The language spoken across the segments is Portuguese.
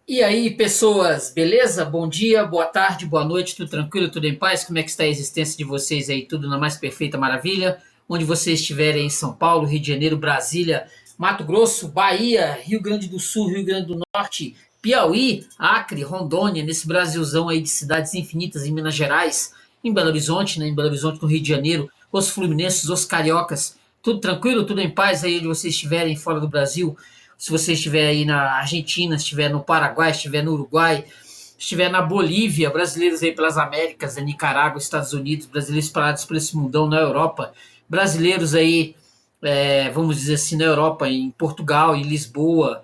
E aí, pessoas, beleza? Bom dia, boa tarde, boa noite, tudo tranquilo, tudo em paz? Como é que está a existência de vocês aí? Tudo na mais perfeita maravilha? Onde vocês estiverem em São Paulo, Rio de Janeiro, Brasília, Mato Grosso, Bahia, Rio Grande do Sul, Rio Grande do Norte, Piauí, Acre, Rondônia, nesse Brasilzão aí de cidades infinitas em Minas Gerais, em Belo Horizonte, né? Em Belo Horizonte, no Rio de Janeiro, os fluminenses, os cariocas, tudo tranquilo, tudo em paz aí onde vocês estiverem fora do Brasil? Se você estiver aí na Argentina, estiver no Paraguai, estiver no Uruguai, estiver na Bolívia, brasileiros aí pelas Américas, na Nicarágua, Estados Unidos, brasileiros espalhados por esse mundão na Europa, brasileiros aí, vamos dizer assim, na Europa, em Portugal, em Lisboa,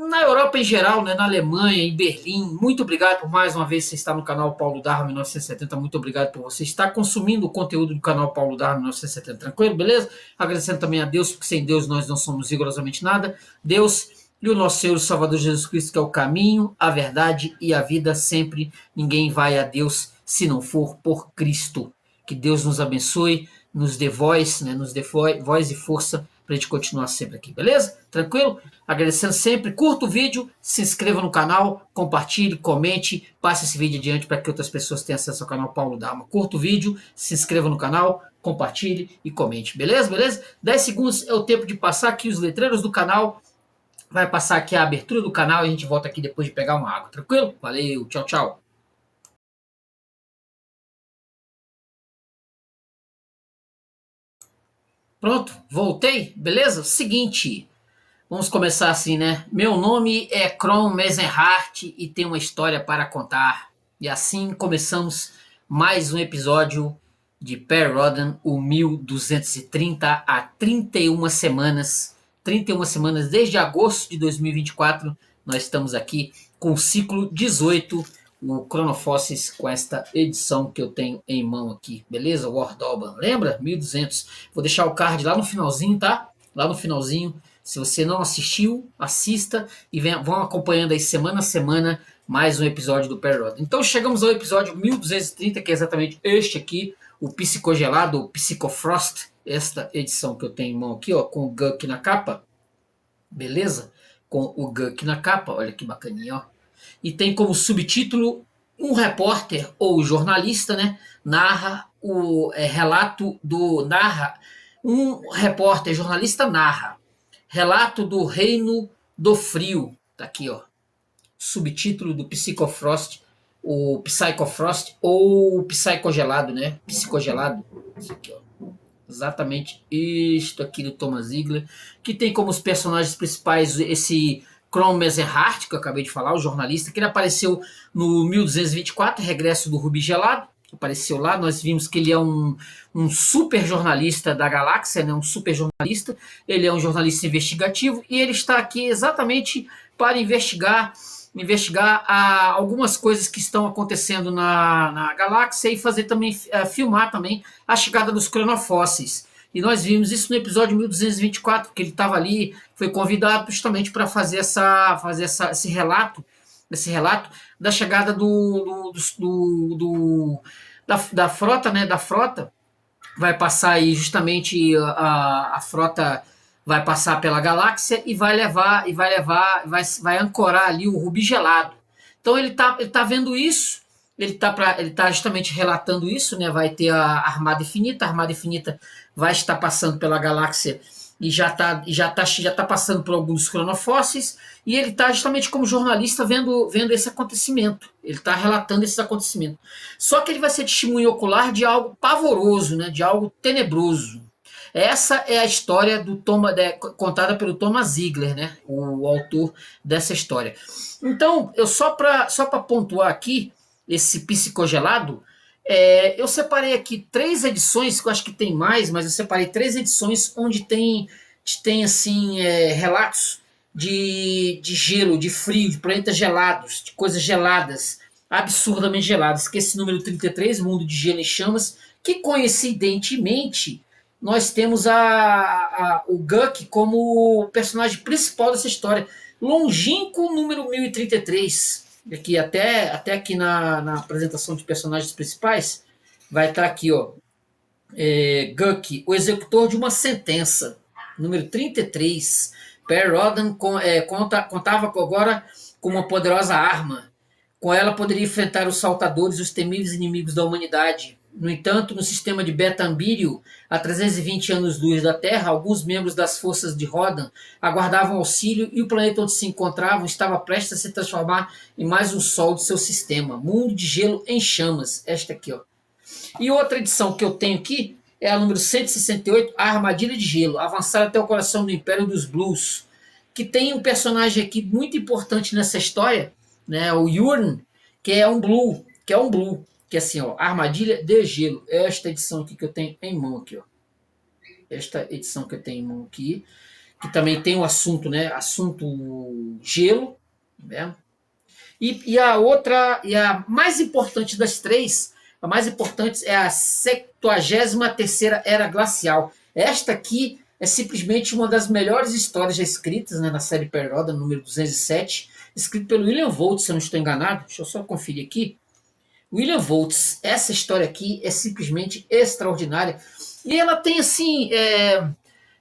na Europa em geral, né, na Alemanha, em Berlim. Muito obrigado por mais uma vez você estar no canal Paulo Darro 1970. Muito obrigado por você estar consumindo o conteúdo do canal Paulo Darro 1970. Tranquilo, beleza? Agradecendo também a Deus, porque sem Deus nós não somos rigorosamente nada. Deus e o nosso Senhor e Salvador Jesus Cristo, que é o caminho, a verdade e a vida. Sempre ninguém vai a Deus se não for por Cristo. Que Deus nos abençoe, nos dê voz, né, nos dê voz e força para a gente continuar sempre aqui, beleza? Tranquilo? Agradecendo sempre, curta o vídeo, se inscreva no canal, compartilhe, comente, passe esse vídeo adiante para que outras pessoas tenham acesso ao canal Paulo Dharma. Curta o vídeo, se inscreva no canal, compartilhe e comente, beleza? Beleza? 10 segundos é o tempo de passar aqui os letreiros do canal, vai passar aqui a abertura do canal e a gente volta aqui depois de pegar uma água, tranquilo? Valeu, tchau, tchau. Pronto, voltei, beleza? Seguinte, vamos começar assim, né? Meu nome é Kron Mesenhart e tenho uma história para contar. E assim começamos mais um episódio de Per Rodan, o 1230, há 31 semanas. 31 semanas desde agosto de 2024. Nós estamos aqui com o ciclo 18, o Chronofossis, com esta edição que eu tenho em mão aqui, beleza? Wardoban, lembra? 1200. Vou deixar o card lá no finalzinho, tá? Lá no finalzinho. Se você não assistiu, assista e vão acompanhando aí semana a semana mais um episódio do Perroda. Então chegamos ao episódio 1230, que é exatamente este aqui, o Psicogelado, o Psychofrost, esta edição que eu tenho em mão aqui, ó, com o Guk na capa, beleza? Com o Guk na capa, olha que bacaninha, ó. E tem como subtítulo um repórter ou jornalista, né, narra o relato do narra um repórter jornalista narra relato do Reino do Frio. Tá aqui, ó. Subtítulo do Psychofrost, o Psychofrost ou o Psychogelado, né? Psicogelado. Isso aqui, ó. Exatamente isto aqui do Thomas Ziegler, que tem como os personagens principais esse Kron Mesenhart, que eu acabei de falar, o jornalista, que ele apareceu no 1224, Regresso do Rubi Gelado, apareceu lá, nós vimos que ele é um super jornalista da galáxia, né, um super jornalista, ele é um jornalista investigativo e ele está aqui exatamente para investigar algumas coisas que estão acontecendo na galáxia e fazer também, filmar também a chegada dos cronofósseis. E nós vimos isso no episódio 1224, que ele estava ali, foi convidado justamente para fazer esse relato da chegada da frota, né? Da frota vai passar aí justamente a frota vai passar pela galáxia e vai ancorar ali o Rubi Gelado. Então ele tá vendo isso, ele tá justamente relatando isso, né? Vai ter a Armada Infinita vai estar passando pela galáxia e já tá passando por alguns cronofósseis e ele está justamente como jornalista vendo esse acontecimento. Ele está relatando esses acontecimentos. Só que ele vai ser testemunho ocular de algo pavoroso, né? De algo tenebroso. Essa é a história contada pelo Thomas Ziegler, né? O autor dessa história. Então, eu só para pontuar aqui esse psicogelado, eu separei aqui 3 edições, que eu acho que tem mais, mas eu separei 3 edições onde tem assim, relatos de gelo, de frio, de planetas gelados, de coisas geladas, absurdamente geladas, que é esse número 33, Mundo de Gelo e Chamas, que coincidentemente nós temos o Guk como personagem principal dessa história. Longínquo número 1033. Aqui, até aqui na apresentação de personagens principais, vai estar aqui, ó. Guk, o executor de uma sentença. Número 33. Per Rodan contava agora com uma poderosa arma. Com ela poderia enfrentar os saltadores, os temíveis inimigos da humanidade. No entanto, no sistema de Beta Ambírio, a 320 anos-luz da Terra, alguns membros das forças de Rodan aguardavam auxílio e o planeta onde se encontravam estava prestes a se transformar em mais um sol de seu sistema. Mundo de gelo em chamas. Esta aqui, ó. E outra edição que eu tenho aqui é a número 168, A Armadilha de Gelo, avançar até o coração do Império dos Blues, que tem um personagem aqui muito importante nessa história, né, o Yurn, que é assim, ó, Armadilha de Gelo. Esta edição aqui que eu tenho em mão aqui, ó. Esta edição que eu tenho em mão aqui, que também tem um assunto, né, assunto gelo, né? E a outra, e a mais importante das três, a mais importante é a 73ª Era Glacial. Esta aqui é simplesmente uma das melhores histórias já escritas, né, na série Perroda, número 207, escrito pelo William Voltz, se eu não estou enganado. Deixa eu só conferir aqui. William Voltz, essa história aqui é simplesmente extraordinária. E ela tem, assim,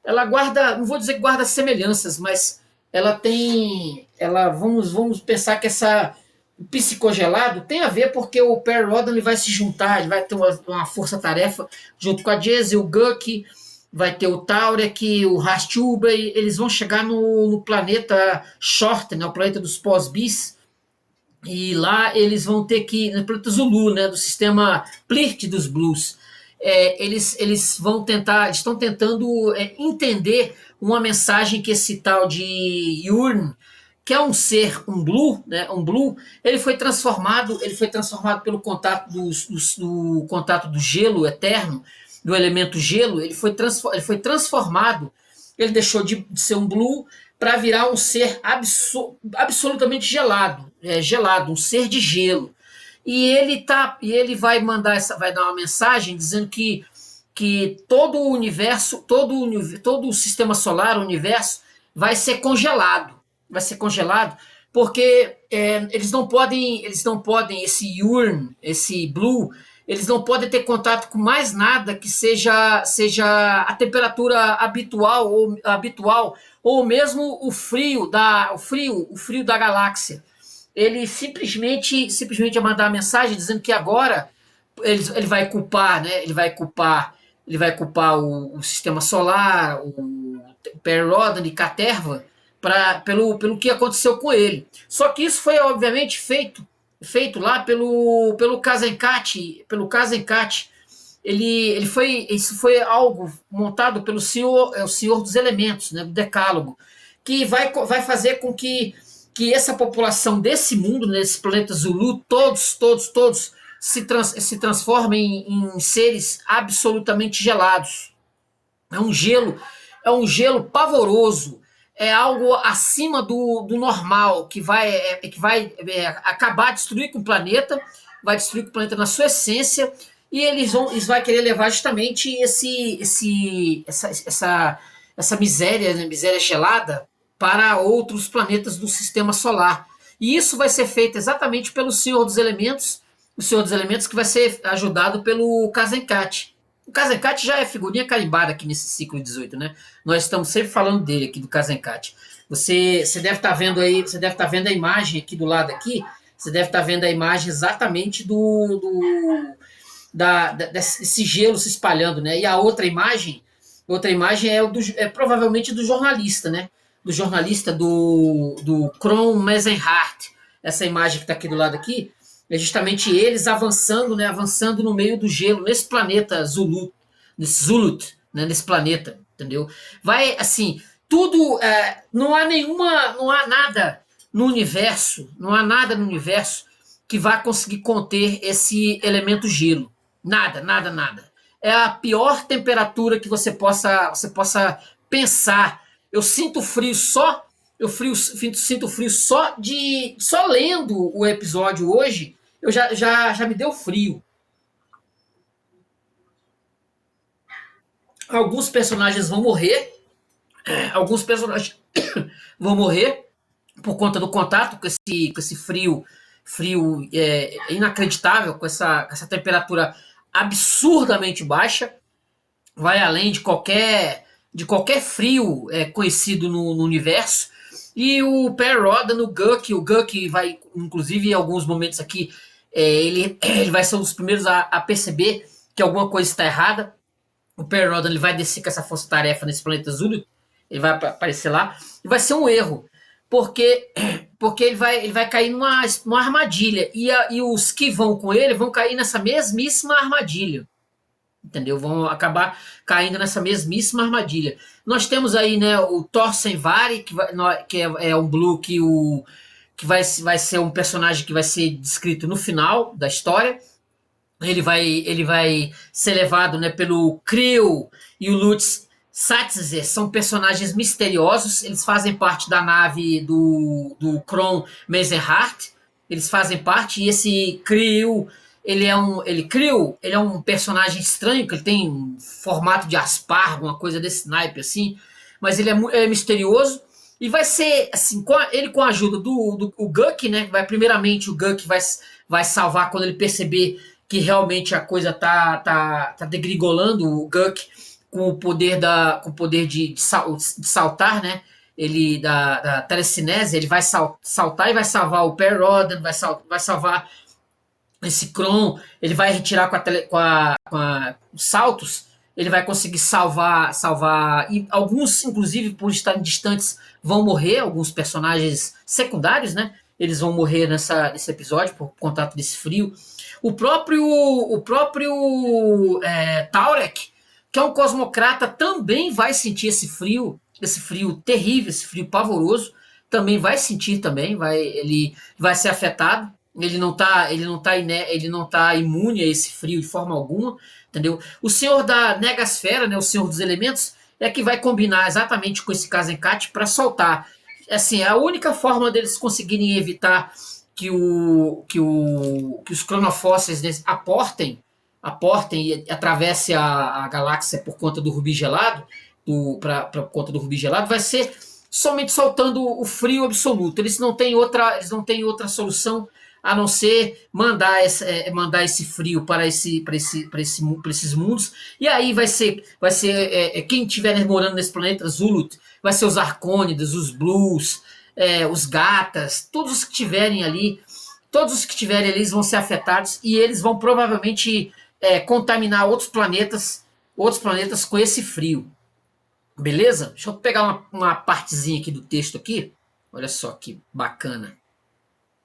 ela guarda, não vou dizer que guarda semelhanças, mas ela tem, vamos pensar que essa psicogelado tem a ver porque o Perry Rodan ele vai se juntar, ele vai ter uma força-tarefa junto com a Jazz, o Guck, vai ter o Taurek, o Rastubey, eles vão chegar no planeta Short, né, o planeta dos pós-bis, e lá eles vão ter que, no planeta Zulu, né, do sistema Plirt dos Blues, eles vão tentar, eles estão tentando entender uma mensagem que esse tal de Yurn, que é um ser, um blue, né, ele foi transformado pelo contato do contato do gelo eterno, do elemento gelo, ele foi transformado, ele deixou de ser um blue para virar um ser absolutamente gelado, um ser de gelo. E ele vai dar uma mensagem dizendo que todo o universo, todo o sistema solar, o universo, vai ser congelado. Vai ser congelado, porque eles não podem, esse Yurn, esse Blue, eles não podem ter contato com mais nada que seja a temperatura habitual ou mesmo o frio da galáxia. Ele simplesmente vai mandar uma mensagem dizendo que agora ele vai culpar, né? Ele vai culpar o sistema solar, o Perry Rodan e Caterva pelo que aconteceu com ele. Só que isso foi obviamente feito lá pelo Kazenkat, isso foi algo montado pelo o Senhor dos Elementos, né, do Decálogo, que vai fazer com que essa população desse mundo, nesse planeta Zulu, todos se transformem em seres absolutamente gelados. É um gelo pavoroso, é algo acima do normal, que vai acabar, destruir com o planeta, vai destruir com o planeta na sua essência, e eles vão querer levar justamente essa miséria, né, miséria gelada, para outros planetas do sistema solar. E isso vai ser feito exatamente pelo Senhor dos Elementos, o Senhor dos Elementos que vai ser ajudado pelo Kazenkat. O Kazenkat já é figurinha carimbada aqui nesse ciclo 18, né? Nós estamos sempre falando dele aqui, do Kazenkat. Você deve estar vendo aí, você deve estar vendo a imagem aqui do lado aqui, você deve estar vendo a imagem exatamente desse gelo se espalhando, né? E a outra imagem é provavelmente do jornalista, né? Do jornalista do Kron Mesenhart. Essa imagem que está aqui do lado aqui é justamente eles avançando, né? Avançando no meio do gelo, nesse planeta Zulut, né? Nesse planeta, entendeu? Vai assim, tudo, não há nada no universo, que vá conseguir conter esse elemento gelo. Nada. É a pior temperatura que você possa pensar. Eu sinto frio só lendo o episódio hoje, eu já me deu frio. Alguns personagens vão morrer, por conta do contato com esse frio inacreditável, com essa temperatura absurdamente baixa, vai além de qualquer de qualquer frio conhecido no universo. E o Perry Rhodan, o Guk vai, inclusive em alguns momentos aqui, ele vai ser um dos primeiros a perceber que alguma coisa está errada. O Perry Rhodan ele vai descer com essa força-tarefa nesse planeta Zulu, ele vai aparecer lá, e vai ser um erro, porque ele vai cair numa armadilha, e os que vão com ele vão cair nessa mesmíssima armadilha. Entendeu? Vão acabar caindo nessa mesmíssima armadilha. Nós temos aí, né, o Thorsen Vari, que é um Blue que vai ser um personagem que vai ser descrito no final da história. Ele vai ser levado, né, pelo Krill e o Lutz Satzer, são personagens misteriosos. Eles fazem parte da nave do Kron Meisenhart. Eles fazem parte, e esse Krill, ele é um personagem estranho, que ele tem um formato de aspargo, uma coisa desse naipe assim, mas ele é misterioso. E vai ser assim, ele com a ajuda do Guk, né? Primeiramente o Guk vai salvar quando ele perceber que realmente a coisa tá degringolando. O Guk, com o poder de saltar, né? Ele da telecinese, ele vai saltar e vai salvar o Perry Rhodan, vai salvar esse Kron. Ele vai retirar com os saltos, ele vai conseguir salvar, e alguns, inclusive, por estarem distantes, vão morrer. Alguns personagens secundários, né? Eles vão morrer nesse episódio por contato desse frio. O próprio Taurek, que é um cosmocrata, também vai sentir esse frio terrível, esse frio pavoroso. Também vai sentir também, ele vai ser afetado. Ele não tá imune a esse frio de forma alguma, entendeu? O senhor da Negasfera, né, o senhor dos elementos, é que vai combinar exatamente com esse Kazenkate para soltar. Assim, a única forma deles conseguirem evitar que os cronofósseis aportem e atravesse a galáxia por conta do rubi gelado, por conta do rubi gelado, vai ser somente soltando o frio absoluto. Eles não têm outra solução a não ser mandar esse frio para esses mundos. E aí vai ser quem estiver morando nesse planeta Zulut, vai ser os Arcônidas, os Blues, os Gatas, todos os que tiverem ali, eles vão ser afetados, e eles vão provavelmente contaminar outros planetas com esse frio. Beleza? Deixa eu pegar uma partezinha aqui do texto aqui. Olha só que bacana.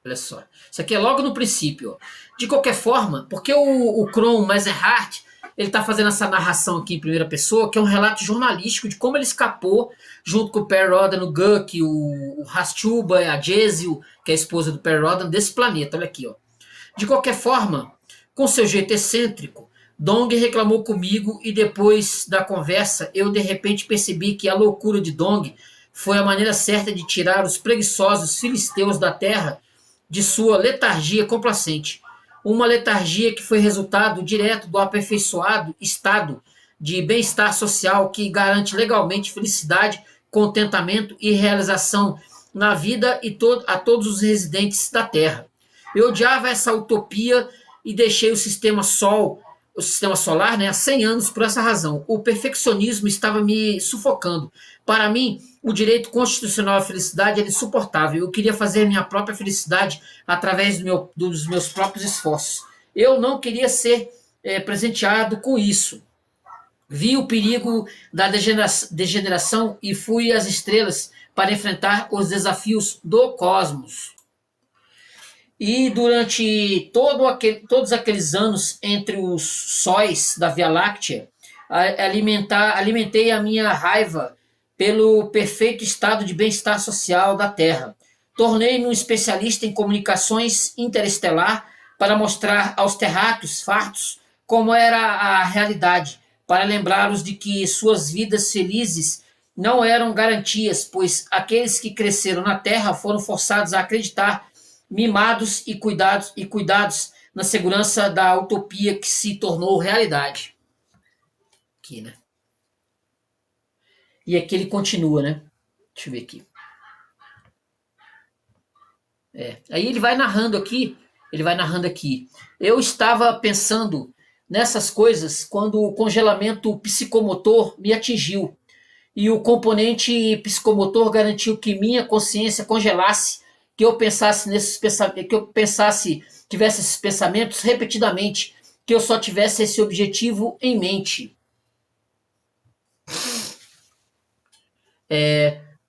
Olha só. Isso aqui é logo no princípio. Ó. De qualquer forma, porque o Kron Meisenhart, ele está fazendo essa narração aqui em primeira pessoa, que é um relato jornalístico de como ele escapou, junto com o Perry Rhodan, o Guk, o Rastuba, a Jezil, que é a esposa do Perry Rhodan, desse planeta. Olha aqui, ó. De qualquer forma, com seu jeito excêntrico, Dong reclamou comigo, e depois da conversa eu de repente percebi que a loucura de Dong foi a maneira certa de tirar os preguiçosos filisteus da terra de sua letargia complacente. Uma letargia que foi resultado direto do aperfeiçoado estado de bem-estar social que garante legalmente felicidade, contentamento e realização na vida a todos os residentes da Terra. Eu odiava essa utopia e deixei o sistema solar, né, há 100 anos por essa razão. O perfeccionismo estava me sufocando. Para mim, o direito constitucional à felicidade era insuportável. Eu queria fazer minha própria felicidade através dos meus próprios esforços. Eu não queria ser presenteado com isso. Vi o perigo da degeneração e fui às estrelas para enfrentar os desafios do cosmos. E durante todos aqueles anos entre os sóis da Via Láctea, alimentei a minha raiva pelo perfeito estado de bem-estar social da Terra. Tornei-me um especialista em comunicações interestelar para mostrar aos terráqueos fartos como era a realidade, para lembrá-los de que suas vidas felizes não eram garantias, pois aqueles que cresceram na Terra foram forçados a acreditar, mimados e cuidados na segurança da utopia que se tornou realidade. Aqui, né? E aqui ele continua, né? Deixa eu ver aqui. Aí ele vai narrando aqui. Eu estava pensando nessas coisas quando o congelamento psicomotor me atingiu. e o componente psicomotor garantiu que minha consciência congelasse, que eu pensasse nesses pensamentos, que eu pensasse, tivesse esses pensamentos repetidamente, que eu só tivesse esse objetivo em mente.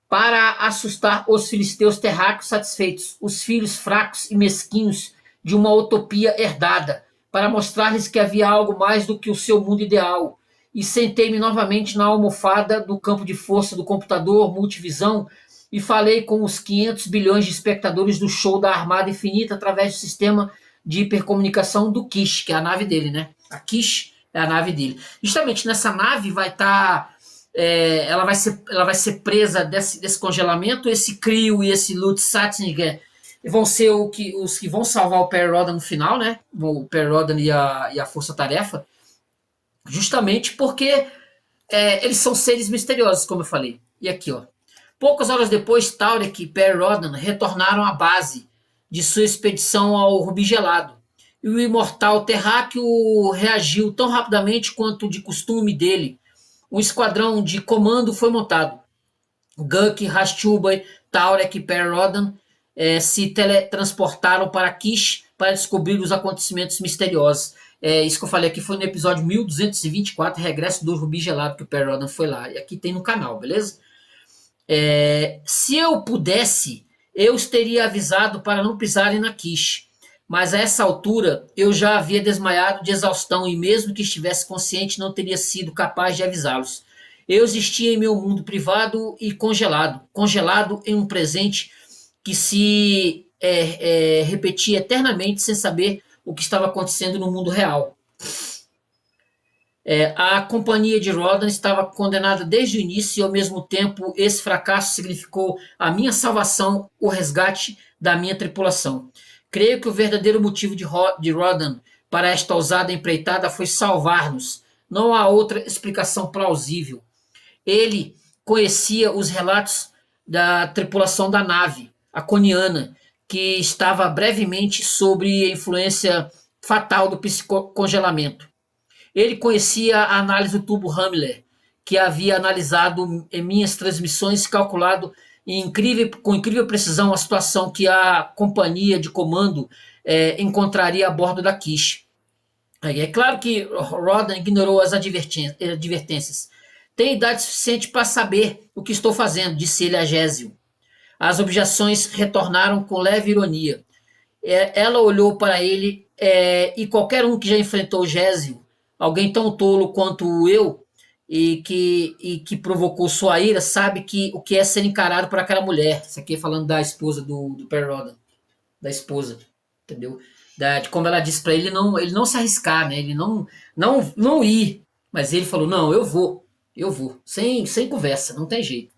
Para assustar os filisteus terráqueos satisfeitos, os filhos fracos e mesquinhos de uma utopia herdada, para mostrar-lhes que havia algo mais do que o seu mundo ideal. E sentei-me novamente na almofada do campo de força do computador multivisão e falei com os 500 bilhões de espectadores do show da Armada Infinita através do sistema de hipercomunicação do Kish, que é a nave dele, né? A Kish é a nave dele. Justamente nessa nave vai estar ela vai ser presa desse congelamento. Esse Creo e esse Lutz Sattinger vão ser os que vão salvar o Perry Rhodan no final, né? O Perry Rhodan e a Força Tarefa, justamente porque eles são seres misteriosos, como eu falei. E aqui, ó. Poucas horas depois, Taurek e Perry Rhodan retornaram à base de sua expedição ao Rubi Gelado. E o imortal terráqueo reagiu tão rapidamente quanto de costume dele. Um esquadrão de comando foi montado. Guk, Rastubay, Taurek e Perry Rhodan se teletransportaram para Kish para descobrir os acontecimentos misteriosos. Isso que eu falei aqui foi no episódio 1224, Regresso do Rubi Gelado, que o Perry Rhodan foi lá. E aqui tem no canal, beleza? Se eu pudesse, eu os teria avisado para não pisarem na Kish. Mas a essa altura eu já havia desmaiado de exaustão e mesmo que estivesse consciente não teria sido capaz de avisá-los. Eu existia em meu mundo privado e congelado em um presente que se repetia eternamente sem saber o que estava acontecendo no mundo real. A companhia de Rhodan estava condenada desde o início e, ao mesmo tempo, esse fracasso significou a minha salvação, o resgate da minha tripulação. Creio que o verdadeiro motivo de Rhodan para esta ousada empreitada foi salvar-nos. Não há outra explicação plausível. Ele conhecia os relatos da tripulação da nave, a Coniana, que estava brevemente sob a influência fatal do psicocongelamento. Ele conhecia a análise do tubo Hamler, que havia analisado em minhas transmissões e calculado com incrível precisão a situação que a companhia de comando encontraria a bordo da Kish. É claro que Rhodan ignorou as advertências. Tem idade suficiente para saber o que estou fazendo, disse ele a Gésio. As objeções retornaram com leve ironia. Ela olhou para ele e qualquer um que já enfrentou Gésio, alguém tão tolo quanto eu, e que provocou sua ira, sabe o que é ser encarado por aquela mulher. Isso aqui é falando da esposa do Perry Rhodan, da esposa, entendeu? De como ela disse para ele, ele não se arriscar, né? Ele não ir. Mas ele falou, não, eu vou, sem conversa, não tem jeito.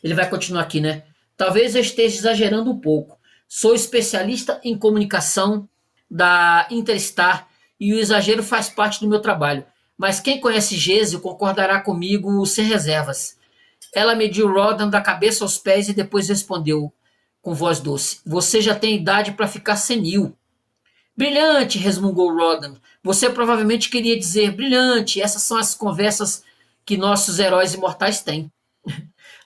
Ele vai continuar aqui, né? Talvez eu esteja exagerando um pouco. Sou especialista em comunicação da Interstar e o exagero faz parte do meu trabalho. Mas quem conhece Gésio concordará comigo sem reservas. Ela mediu Rhodan da cabeça aos pés e depois respondeu com voz doce. Você já tem idade para ficar senil. Brilhante, resmungou Rhodan. Você provavelmente queria dizer brilhante. Essas são as conversas que nossos heróis imortais têm.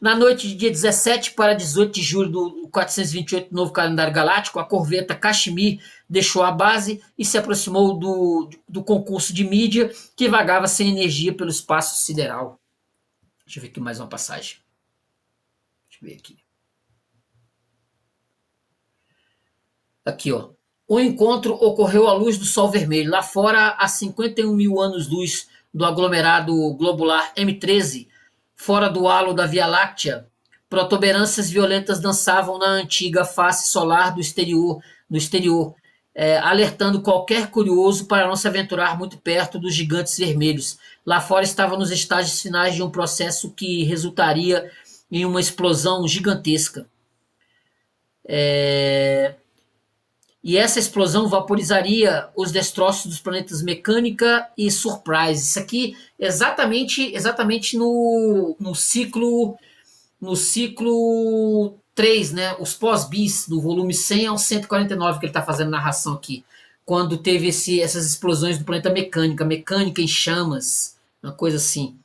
Na noite de dia 17 para 18 de julho do 428 novo calendário galáctico, a corveta Kashmir deixou a base e se aproximou do concurso de mídia que vagava sem energia pelo espaço sideral. Deixa eu ver aqui mais uma passagem. Deixa eu ver aqui. Aqui, ó. O encontro ocorreu à luz do sol vermelho. Lá fora, a 51 mil anos-luz do aglomerado globular M13, fora do halo da Via Láctea, protuberâncias violentas dançavam na antiga face solar do exterior, alertando qualquer curioso para não se aventurar muito perto dos gigantes vermelhos. Lá fora estava nos estágios finais de um processo que resultaria em uma explosão gigantesca. E essa explosão vaporizaria os destroços dos planetas Mecânica e Surprise. Isso aqui exatamente no ciclo 3, né? Os pós-bis, do volume 100 ao 149 que ele está fazendo narração aqui. Quando teve essas explosões do planeta Mecânica em chamas, uma coisa assim.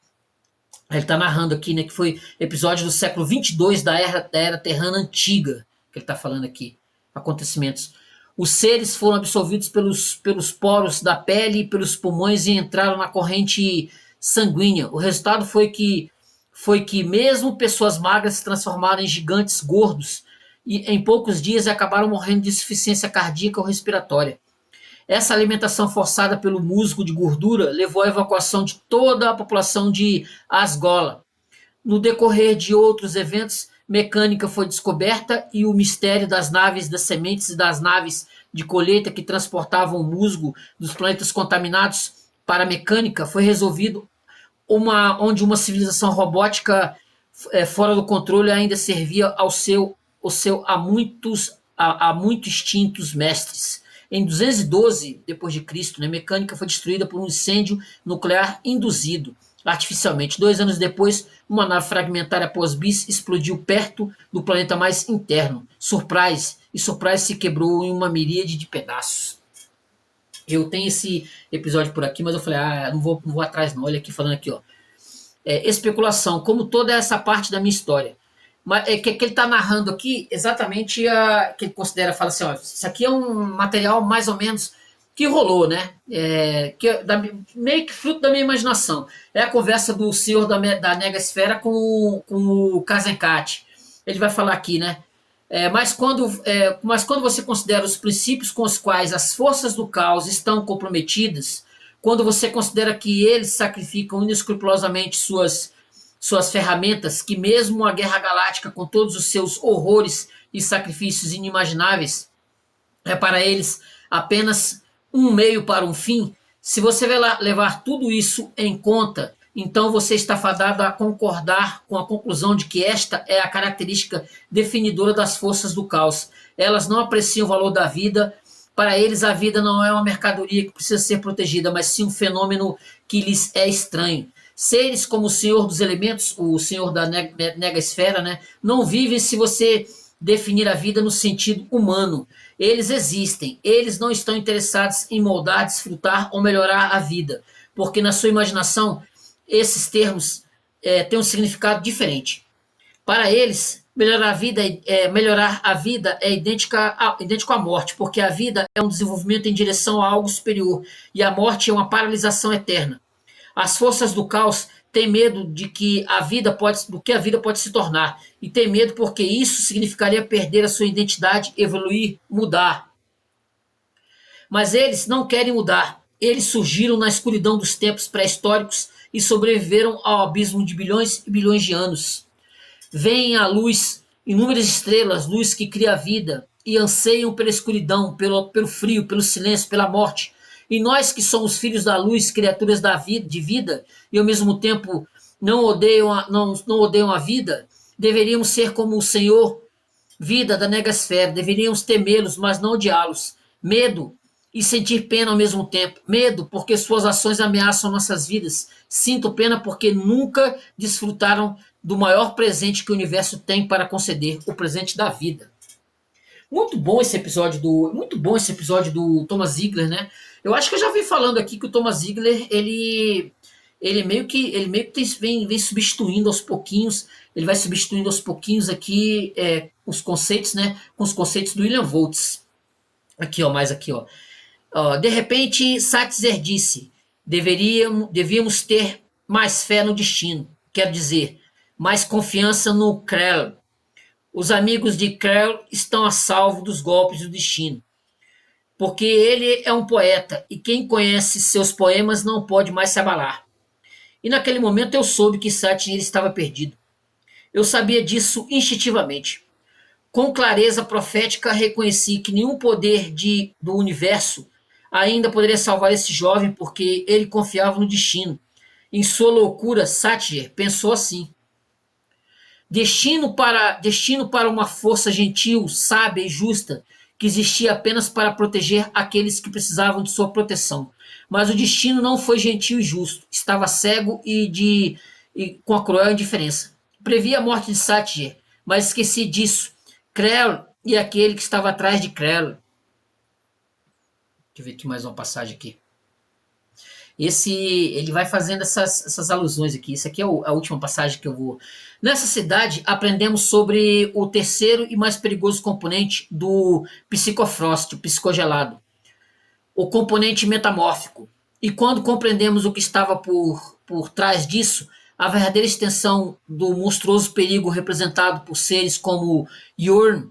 Ele está narrando aqui, né, que foi episódio do século 22 da era terrana antiga, que ele está falando aqui, acontecimentos. Os seres foram absorvidos pelos poros da pele e pelos pulmões e entraram na corrente sanguínea. O resultado foi que mesmo pessoas magras se transformaram em gigantes gordos e em poucos dias acabaram morrendo de insuficiência cardíaca ou respiratória. Essa alimentação forçada pelo musgo de gordura levou à evacuação de toda a população de Asgola. No decorrer de outros eventos, mecânica foi descoberta e o mistério das naves das sementes e das naves de colheita que transportavam o musgo dos planetas contaminados para a mecânica foi resolvido, onde uma civilização robótica fora do controle ainda servia ao seu há muito extintos mestres. Em 212 depois de Cristo, né, a mecânica foi destruída por um incêndio nuclear induzido artificialmente. 2 anos depois, uma nave fragmentária pós-bis explodiu perto do planeta mais interno, Surprise, e Surprise se quebrou em uma miríade de pedaços. Eu tenho esse episódio por aqui, mas eu falei, não vou atrás não. Olha aqui, falando aqui, ó. Especulação, como toda essa parte da minha história. Mas que ele está narrando aqui exatamente que ele considera, fala assim, ó, isso aqui é um material mais ou menos que rolou, né? Meio que fruto da minha imaginação. É a conversa do senhor da Negasfera com o Kazenkat. Ele vai falar aqui, né? Mas quando você considera os princípios com os quais as forças do caos estão comprometidas, quando você considera que eles sacrificam inescrupulosamente suas ferramentas, que mesmo a Guerra Galáctica, com todos os seus horrores e sacrifícios inimagináveis, é para eles apenas um meio para um fim, se você levar tudo isso em conta, então você está fadado a concordar com a conclusão de que esta é a característica definidora das forças do caos. Elas não apreciam o valor da vida. Para eles, a vida não é uma mercadoria que precisa ser protegida, mas sim um fenômeno que lhes é estranho. Seres como o Senhor dos Elementos, o Senhor da Negasfera, né, não vivem se você definir a vida no sentido humano. Eles existem, eles não estão interessados em moldar, desfrutar ou melhorar a vida, porque na sua imaginação esses termos têm um significado diferente. Para eles, melhorar a vida é idêntico à morte, porque a vida é um desenvolvimento em direção a algo superior e a morte é uma paralisação eterna. As forças do caos têm medo do que a vida pode se tornar, e têm medo porque isso significaria perder a sua identidade, evoluir, mudar. Mas eles não querem mudar. Eles surgiram na escuridão dos tempos pré-históricos e sobreviveram ao abismo de bilhões e bilhões de anos. Veem a luz, inúmeras estrelas, luz que cria a vida, e anseiam pela escuridão, pelo frio, pelo silêncio, pela morte. E nós que somos filhos da luz, criaturas de vida, e ao mesmo tempo não odeiam a vida, deveríamos ser como o Senhor, vida da Negasfera, deveríamos temê-los, mas não odiá-los. Medo e sentir pena ao mesmo tempo. Medo porque suas ações ameaçam nossas vidas. Sinto pena porque nunca desfrutaram do maior presente que o universo tem para conceder, o presente da vida. Muito bom esse episódio do Thomas Ziegler, né? Eu acho que eu já vim falando aqui que o Thomas Ziegler, ele meio que vem substituindo aos pouquinhos, ele vai substituindo aos pouquinhos aqui os conceitos, né? Com os conceitos do William Voltz. Aqui, ó, mais aqui, ó. De repente, Satzler disse: devíamos ter mais fé no destino. Quer dizer, mais confiança no Krell. Os amigos de Krell estão a salvo dos golpes do destino. Porque ele é um poeta e quem conhece seus poemas não pode mais se abalar. E naquele momento eu soube que Satzler estava perdido. Eu sabia disso instintivamente. Com clareza profética, reconheci que nenhum poder do universo ainda poderia salvar esse jovem porque ele confiava no destino. Em sua loucura, Satyr pensou assim: destino para uma força gentil, sábia e justa que existia apenas para proteger aqueles que precisavam de sua proteção. Mas o destino não foi gentil e justo. Estava cego e com a cruel indiferença. Previ a morte de Satyr, mas esqueci disso. Krell e aquele que estava atrás de Krell. Deixa eu ver aqui mais uma passagem aqui. Ele vai fazendo essas alusões aqui. Isso aqui é a última passagem que eu vou. Nessa cidade, aprendemos sobre o terceiro e mais perigoso componente do psicofrost, o psicogelado, o componente metamórfico. E quando compreendemos o que estava por trás disso, a verdadeira extensão do monstruoso perigo representado por seres como Yorn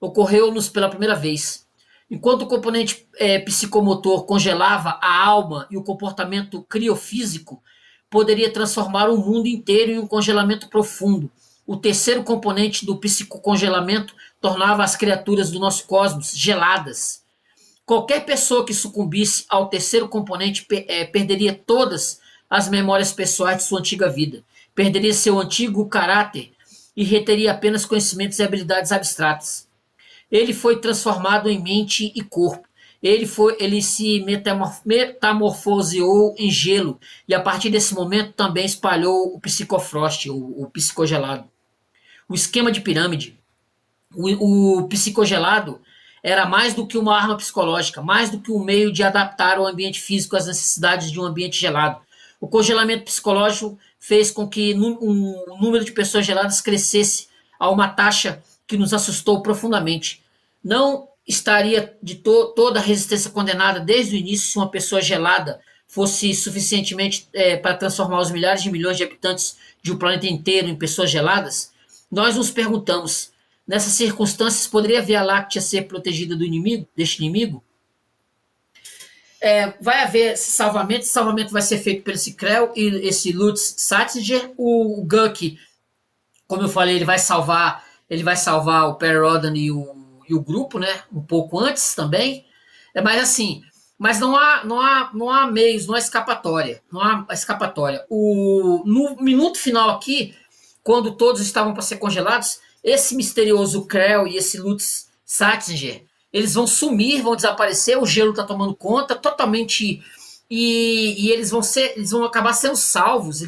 ocorreu-nos pela primeira vez. Enquanto o componente psicomotor congelava a alma e o comportamento criofísico, poderia transformar o mundo inteiro em um congelamento profundo. O terceiro componente do psicocongelamento tornava as criaturas do nosso cosmos geladas. Qualquer pessoa que sucumbisse ao terceiro componente perderia todas as memórias pessoais de sua antiga vida, perderia seu antigo caráter e reteria apenas conhecimentos e habilidades abstratas. Ele foi transformado em mente e corpo. Ele se metamorfoseou em gelo e a partir desse momento também espalhou o psicofrost, o psicogelado. O esquema de pirâmide. O psicogelado era mais do que uma arma psicológica, mais do que um meio de adaptar o ambiente físico às necessidades de um ambiente gelado. O congelamento psicológico fez com que o número de pessoas geladas crescesse a uma taxa que nos assustou profundamente. Não estaria de toda a resistência condenada desde o início se uma pessoa gelada fosse suficientemente para transformar os milhares de milhões de habitantes de um planeta inteiro em pessoas geladas? Nós nos perguntamos, nessas circunstâncias, poderia a Via Láctea ser protegida deste inimigo? Vai haver esse salvamento vai ser feito pelo esse Krell e esse Lutz Sattinger. O Guk, como eu falei, ele vai salvar o Perry Rhodan e o grupo, né? Um pouco antes também. Mas assim, mas não há meios, não há escapatória. Não há escapatória. No minuto final aqui, quando todos estavam para ser congelados, esse misterioso Krell e esse Lutz Sattinger, eles vão sumir, vão desaparecer, o gelo está tomando conta totalmente. E eles vão acabar sendo salvos.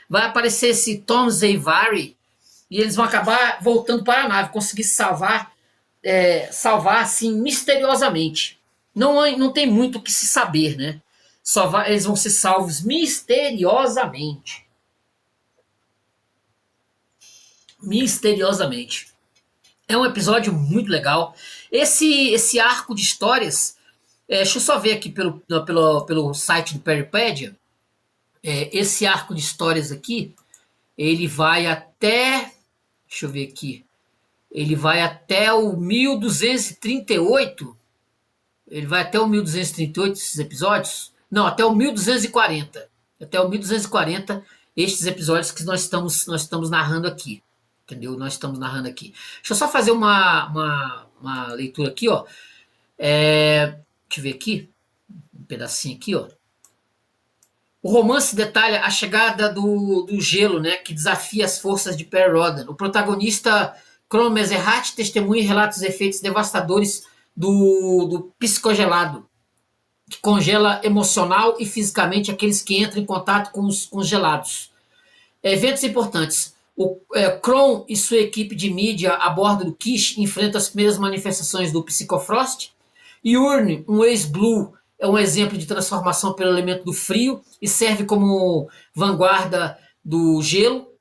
Vai aparecer esse Tom Zayvari e eles vão acabar voltando para a nave, conseguir salvar assim misteriosamente. Não tem muito o que se saber, né? Eles vão ser salvos misteriosamente. Misteriosamente. É um episódio muito legal. Esse arco de histórias, deixa eu só ver aqui pelo site do Peripedia. Esse arco de histórias aqui, ele vai até. Deixa eu ver aqui. Ele vai até o 1238. Ele vai até o 1238, esses episódios? Não, até o 1240. Até o 1240, estes episódios que nós estamos narrando aqui. Entendeu? Nós estamos narrando aqui. Deixa eu só fazer uma leitura aqui, ó. Deixa eu ver aqui. Um pedacinho aqui, ó. O romance detalha a chegada do gelo, né, que desafia as forças de Perry Rhodan. O protagonista Kron Mezerhat testemunha e relata os efeitos devastadores do psicogelado, que congela emocional e fisicamente aqueles que entram em contato com os congelados. Eventos importantes. Kron e sua equipe de mídia a bordo do Kish enfrentam as primeiras manifestações do Psicofrost. Yorn, um ex-Blue, é um exemplo de transformação pelo elemento do frio e serve como vanguarda do gelo.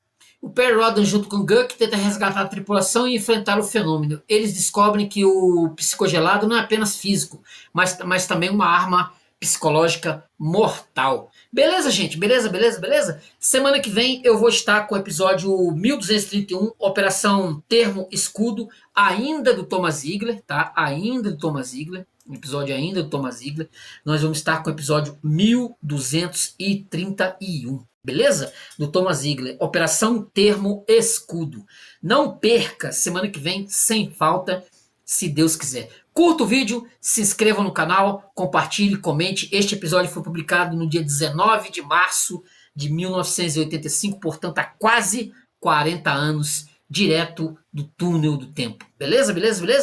O Perry Rhodan, junto com Guk, tenta resgatar a tripulação e enfrentar o fenômeno. Eles descobrem que o psicogelado não é apenas físico, mas também uma arma psicológica mortal. Beleza, gente? Beleza? Semana que vem eu vou estar com o episódio 1231, Operação Termo Escudo, ainda do Thomas Ziegler, tá? Ainda do Thomas Ziegler. Episódio ainda do Thomas Ziegler. Nós vamos estar com o episódio 1231. Beleza? Do Thomas Ziegler. Operação Termo Escudo. Não perca, semana que vem, sem falta, se Deus quiser. Curta o vídeo, se inscreva no canal, compartilhe, comente. Este episódio foi publicado no dia 19 de março de 1985, portanto há quase 40 anos, direto do túnel do tempo. Beleza?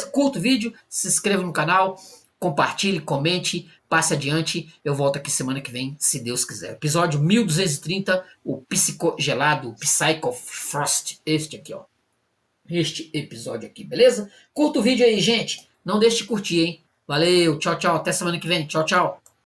Curta o vídeo, se inscreva no canal, compartilhe, comente, passe adiante. Eu volto aqui semana que vem, se Deus quiser. Episódio 1230, o psicogelado, o Psychofrost. Este aqui, ó. Este episódio aqui, beleza? Curta o vídeo aí, gente. Não deixe de curtir, hein? Valeu, tchau, até semana que vem. Tchau.